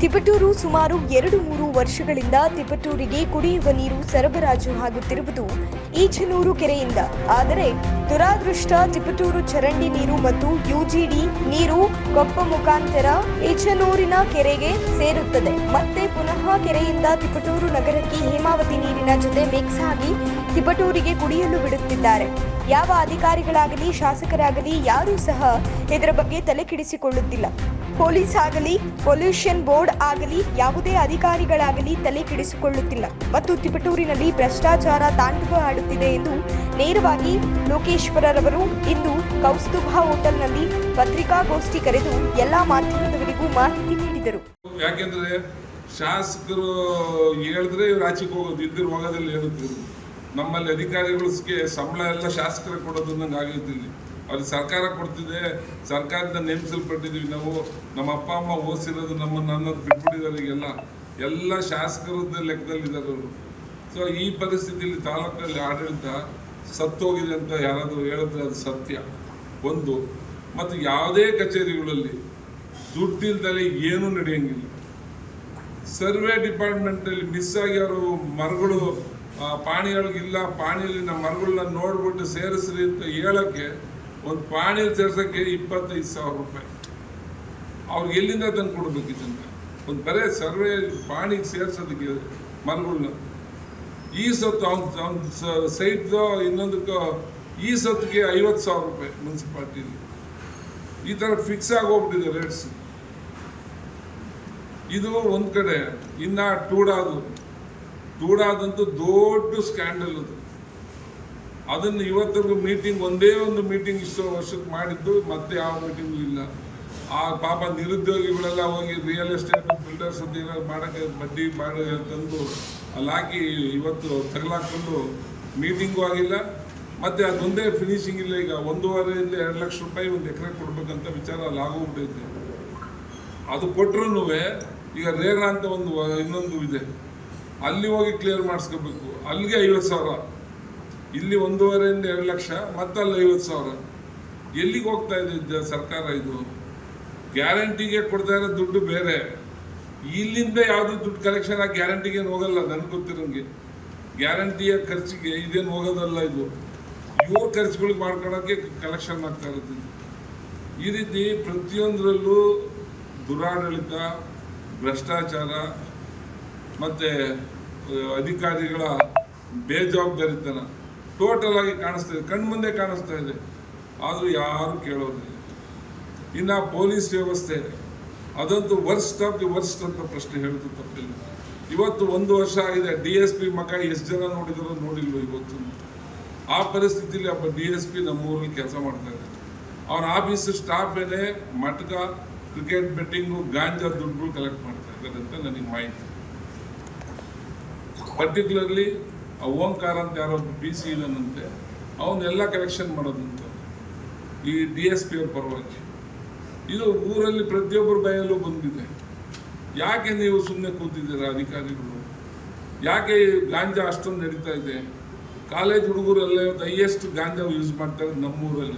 ತಿಪಟೂರು ಸುಮಾರು 2-3 ವರ್ಷಗಳಿಂದ ತಿಪಟೂರಿಗೆ ಕುಡಿಯುವ ನೀರು ಸರಬರಾಜು ಆಗುತ್ತಿರುವುದು ಈಚನೂರು ಕೆರೆಯಿಂದ. ಆದರೆ ದುರಾದೃಷ್ಟ, ತಿಪಟೂರು ಚರಂಡಿ ನೀರು ಮತ್ತು ಯುಜಿಡಿ ನೀರು ಕೊಪ್ಪ ಮುಖಾಂತರ ಈಚನೂರಿನ ಕೆರೆಗೆ ಸೇರುತ್ತದೆ. ಮತ್ತೆ ಪುನಃ ಕೆರೆಯಿಂದ ತಿಪಟೂರು ನಗರಕ್ಕೆ ಹೇಮಾವತಿ ನೀರಿನ ಜೊತೆ ಮಿಕ್ಸ್ ಆಗಿ ತಿಪಟೂರಿಗೆ ಕುಡಿಯಲು ಬಿಡುತ್ತಿದ್ದಾರೆ. ಯಾವ ಅಧಿಕಾರಿಗಳಾಗಲಿ ಶಾಸಕರಾಗಲಿ ಯಾರೂ ಸಹ ಇದರ ಬಗ್ಗೆ ತಲೆ ಕೆಡಿಸಿಕೊಳ್ಳುತ್ತಿಲ್ಲ. ಪೊಲೀಸ್ ಆಗಲಿ ಪೊಲ್ಯೂಷನ್ ಬೋರ್ಡ್ ಆಗಲಿ ಯಾವುದೇ ಅಧಿಕಾರಿಗಳಾಗಲಿ ತಲೆ ಕೆಡಿಸಿಕೊಳ್ಳುತ್ತಿಲ್ಲ. ಮತ್ತು ತಿಪಟೂರಿನಲ್ಲಿ ಭ್ರಷ್ಟಾಚಾರ ತಾಂಡವ ಆಡುತ್ತಿದೆ ಎಂದು ನೇರವಾಗಿ ಲೋಕೇಶ್ವರರವರು ಇಂದು ಕೌಸ್ತುಭ ಹೋಟೆಲ್ನಲ್ಲಿ ಪತ್ರಿಕಾಗೋಷ್ಠಿ ಕರೆದು ಎಲ್ಲಾ ಮಾಧ್ಯಮದವರಿಗೂ ಮಾಹಿತಿ ನೀಡಿದರು. ಯಾಕೆಂದ್ರೆ ಶಾಸಕರು ಹೇಳಿದ್ರೆ ಇವ್ರು ಆಚೆಗೆ ಹೋಗೋದು, ಇದ್ದಿರು ಹೋಗೋದಿಲ್ಲ ಹೇಳುತ್ತೆ. ನಮ್ಮಲ್ಲಿ ಅಧಿಕಾರಿಗಳಿಗೆ ಸಂಬಳ ಎಲ್ಲ ಶಾಸಕರ ಕೊಡೋದನ್ನಂಗೆ ಆಗೈತಿಲ್ಲ. ಅವ್ರಿಗೆ ಸರ್ಕಾರ ಕೊಡ್ತಿದೆ, ಸರ್ಕಾರದಿಂದ ನೇಮಿಸಲ್ಪಟ್ಟಿದ್ದೀವಿ ನಾವು. ನಮ್ಮ ಅಪ್ಪ ಅಮ್ಮ ಓದಿಸಿರೋದು ನನ್ನನ್ನು ಬಿಟ್ಬಿಟ್ಟಿದ್ದಾರೆ. ಎಲ್ಲ ಶಾಸಕರದ ಲೆಕ್ಕದಲ್ಲಿದ್ದಾರೆ ಅವರು. ಸೊ ಈ ಪರಿಸ್ಥಿತಿಯಲ್ಲಿ ತಾಲೂಕಲ್ಲಿ ಆಡಳಿತ ಸತ್ತೋಗಿದೆ ಅಂತ ಯಾರಾದರೂ ಹೇಳಿದ್ರೆ ಅದು ಸತ್ಯ. ಒಂದು ಮತ್ತು ಯಾವುದೇ ಕಚೇರಿಗಳಲ್ಲಿ ದುಡ್ಡಿಲ್ದಲೇ ಏನೂ ನಡೆಯಂಗಿಲ್ಲ. ಸರ್ವೆ ಡಿಪಾರ್ಟ್ಮೆಂಟಲ್ಲಿ ಮಿಸ್ ಆಗಿ ಅವರು ಮರಗಳು ಪಾಣಿಗಳಿಗಿಲ್ಲ, ಪಾಣಿಯಲ್ಲಿ ನಮ್ಮ ಮರಗಳನ್ನ ನೋಡ್ಬಿಟ್ಟು ಸೇರಿಸ್ರಿ ಅಂತ ಹೇಳೋಕ್ಕೆ ಒಂದು ಪಾಣಿಯಲ್ಲಿ ಸೇರ್ಸೋಕ್ಕೆ 25,000 ರೂಪಾಯಿ. ಅವ್ರಿಗೆ ಎಲ್ಲಿಂದ ತಂದು ಕೊಡ್ಬೇಕಿತ್ತಂತ ಒಂದು ಬರೇ ಸರ್ವೆ ಪಾಣಿಗೆ ಸೇರ್ಸೋದಕ್ಕೆ ಮರಗಳನ್ನ. ಈ ಸೊತ್ತು ಅವ್ನ ಸೈಟ್ದು ಇನ್ನೊಂದಕ್ಕೂ ಈ ಸೊತ್ತಿಗೆ 50,000 ರೂಪಾಯಿ ಮುನ್ಸಿಪಾಲ್ಟಿಲಿ. ಈ ಥರ ಫಿಕ್ಸ್ ಆಗೋಗ್ಬಿಟ್ಟಿದೆ ರೇಟ್ಸ್. ಇದು ಒಂದು ಕಡೆ. ಇನ್ನು ಟೂಡಾದಂತೂ ದೊಡ್ಡ ಸ್ಕ್ಯಾಂಡಲ್ ಅದು. ಅದನ್ನು ಇವತ್ತಿಗೂ ಮೀಟಿಂಗ್, ಒಂದೇ ಒಂದು ಮೀಟಿಂಗ್ ಇಷ್ಟು ವರ್ಷಕ್ಕೆ ಮಾಡಿದ್ದು, ಮತ್ತೆ ಯಾವ ಮೀಟಿಂಗು ಇಲ್ಲ. ಆ ಪಾಪ ನಿರುದ್ಯೋಗಿಗಳೆಲ್ಲ ಹೋಗಿ ರಿಯಲ್ ಎಸ್ಟೇಟ್ ಬಿಲ್ಡರ್ಸ್ ಅಂತ ಏನಾದ್ರು ಮಾಡೋಕ್ಕೆ ಬಡ್ಡಿ ಮಾಡಿ ತಂದು ಅಲ್ಲಿ ಹಾಕಿ ಇವತ್ತು ತಗಲಾಕೊಂಡು ಮೀಟಿಂಗು ಆಗಿಲ್ಲ. ಮತ್ತು ಅದೊಂದೇ ಫಿನಿಶಿಂಗ್ ಇಲ್ಲ. ಈಗ 1.5 2 ಲಕ್ಷ ರೂಪಾಯಿ ಒಂದು ಎಕರೆ ಕೊಡ್ಬೇಕಂತ ವಿಚಾರ ಅಲ್ಲಿ ಆಗೋಗ್ಬಿಟ್ಟೈತೆ. ಅದು ಕೊಟ್ಟರು ಈಗ ರೇರಾ ಅಂತ ಇನ್ನೊಂದು ಇದೆ, ಅಲ್ಲಿ ಹೋಗಿ ಕ್ಲಿಯರ್ ಮಾಡಿಸ್ಕೋಬೇಕು. ಅಲ್ಲಿಗೆ 50,000, ಇಲ್ಲಿ 1.5 2 ಲಕ್ಷ, ಮತ್ತೆ ಅಲ್ಲಿ 50,000. ಎಲ್ಲಿಗೆ ಹೋಗ್ತಾ ಇದೆ ಸರ್ಕಾರ? ಇದು ಗ್ಯಾರಂಟಿಗೆ ಕೊಡ್ತಾ ಇರೋ ದುಡ್ಡು ಬೇರೆ. ಇಲ್ಲಿಂದ ಯಾವುದು ದುಡ್ಡು ಕಲೆಕ್ಷನ್ ಆಗಿ ಗ್ಯಾರಂಟಿಗೆ ಏನು ಹೋಗಲ್ಲ. ನನಗೆ ಗೊತ್ತಿರೋಂಗೆ ಗ್ಯಾರಂಟಿಯ ಖರ್ಚಿಗೆ ಇದೇನು ಹೋಗೋದಲ್ಲ. ಇದು ಇವ್ರ ಖರ್ಚುಗಳಿಗೆ ಮಾಡ್ಕೊಳಕ್ಕೆ ಕಲೆಕ್ಷನ್ ಆಗ್ತಾ ಇರುತ್ತೆ. ಈ ರೀತಿ ಪ್ರತಿಯೊಂದರಲ್ಲೂ ದುರಾಡಳಿತ, ಭ್ರಷ್ಟಾಚಾರ ಮತ್ತು ಅಧಿಕಾರಿಗಳ ಬೇಜವಾಬ್ದಾರಿತನ ಟೋಟಲ್ ಆಗಿ ಕಾಣಿಸ್ತಾ ಇದೆ, ಕಣ್ಮುಂದೆ ಕಾಣಿಸ್ತಾ ಇದೆ. ಆದರೂ ಯಾರು ಕೇಳೋದಿಲ್ಲ. ಇನ್ನು ಪೊಲೀಸ್ ವ್ಯವಸ್ಥೆ ಅದಂತೂ ವರ್ಸ್ಟ್ ಆಫ್ ದಿ ವರ್ಸ್ಟ್ ಅಂತ ಪ್ರಶ್ನೆ ಹೇಳೋದು ತಪ್ಪಿಲ್ಲ. ಇವತ್ತು 1 ವರ್ಷ ಆಗಿದೆ. DSP ಮಗ ಎಷ್ಟು ಜನ ನೋಡಿದ್ರು ನೋಡಿಲ್ವ ಇವತ್ತು. ಆ ಪರಿಸ್ಥಿತಿಯಲ್ಲಿ ಒಬ್ಬ DSP ನಮ್ಮೂರಲ್ಲಿ ಕೆಲಸ ಮಾಡ್ತಾ ಇದ್ದಾರೆ. ಅವನ ಆಫೀಸ್ ಸ್ಟಾಫ್ ಏನೇ ಮಟ್ಕ, ಕ್ರಿಕೆಟ್ ಬೆಟ್ಟಿಂಗು, ಗಾಂಜಾ ದುಡ್ಡುಗಳು ಕಲೆಕ್ಟ್ ಮಾಡ್ತಾ ಇದ್ದಾರೆ ಅಂತ ನನಗೆ ಮಾಹಿತಿ. ಪರ್ಟಿಕ್ಯುಲರ್ಲಿ ಓಂಕಾರ ಅಂತ ಯಾರೋ PC ಇದನ್ನಂತೆ, ಅವನ್ನೆಲ್ಲ ಕಲೆಕ್ಷನ್ ಮಾಡೋದಂತ ಈ DSP ಅವ್ರ ಪರವಾಗಿ. ಇದು ಊರಲ್ಲಿ ಪ್ರತಿಯೊಬ್ಬರ ಬಾಯಲ್ಲೂ ಬಂದಿದೆ. ಯಾಕೆ ನೀವು ಸುಮ್ಮನೆ ಕೂತಿದ್ದೀರಾ ಅಧಿಕಾರಿಗಳು? ಯಾಕೆ ಗಾಂಜಾ ಅಷ್ಟೊಂದು ನಡೀತಾ ಇದೆ? ಕಾಲೇಜ್ ಹುಡುಗರೆಲ್ಲ ಇವತ್ತು ಹೈಯೆಸ್ಟ್ ಗಾಂಜಾ ಯೂಸ್ ಮಾಡ್ತಾರೆ ನಮ್ಮೂರಲ್ಲಿ.